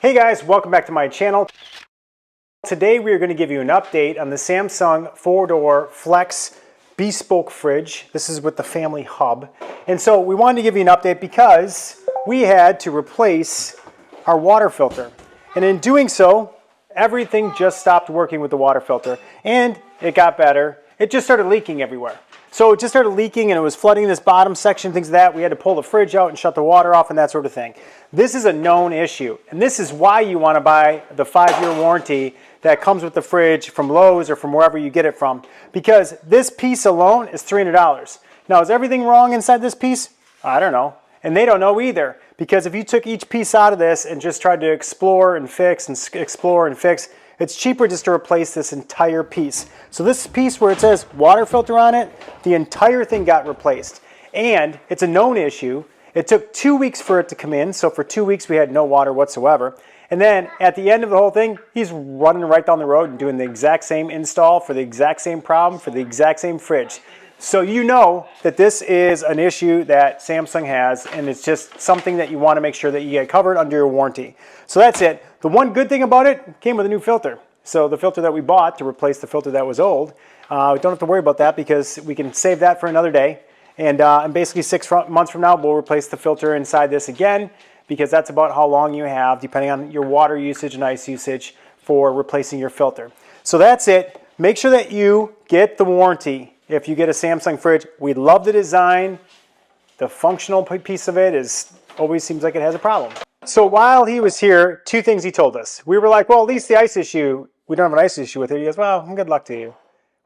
Hey guys, welcome back to my channel. Today we are going to give you an update on the Samsung 4-door Flex Bespoke fridge. This is with the family hub. And so we wanted to give you an update because we had to replace our water filter. And in doing so, everything just stopped working with the water filter. And it got better. It just started leaking everywhere. So it just started leaking and it was flooding this bottom section, things like that. We had to pull the fridge out and shut the water off and that sort of thing. This is a known issue. And this is why you want to buy the 5-year warranty that comes with the fridge from Lowe's or from wherever you get it from. Because this piece alone is $300. Now, is everything wrong inside this piece? I don't know. And they don't know either. Because if you took each piece out of this and just tried to explore and fix and explore and fix, it's cheaper just to replace this entire piece. So this piece where it says water filter on it, the entire thing got replaced. And it's a known issue. It took 2 weeks for it to come in. So for 2 weeks we had no water whatsoever. And then at the end of the whole thing, he's running right down the road and doing the exact same install for the exact same problem for the exact same fridge. So you know that this is an issue that Samsung has, and it's just something that you want to make sure that you get covered under your warranty. So that's it. The one good thing about it came with a new filter. So the filter that we bought to replace the filter that was old, we don't have to worry about that because we can save that for another day. And basically 6 months from now, we'll replace the filter inside this again, because that's about how long you have, depending on your water usage and ice usage, for replacing your filter. So that's it. Make sure that you get the warranty if you get a Samsung fridge. We love the design. The functional piece of it always seems like it has a problem. So while he was here, 2 things he told us. We were like, well, at least the ice issue, we don't have an ice issue with it. He goes, well, good luck to you.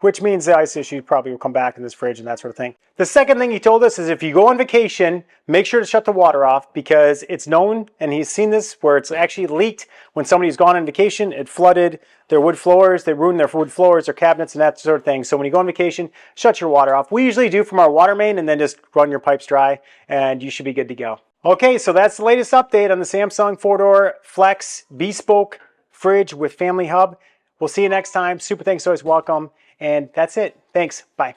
Which means the ice issue probably will come back in this fridge and that sort of thing. The second thing he told us is if you go on vacation, make sure to shut the water off, because it's known, and he's seen this, where it's actually leaked when somebody's gone on vacation. It flooded their wood floors, they ruined their wood floors, their cabinets, and that sort of thing. So when you go on vacation, shut your water off. We usually do from our water main, and then just run your pipes dry, and you should be good to go. Okay, so that's the latest update on the Samsung 4-door Flex Bespoke fridge with family hub. We'll see you next time. Super thanks, always welcome. And that's it. Thanks. Bye.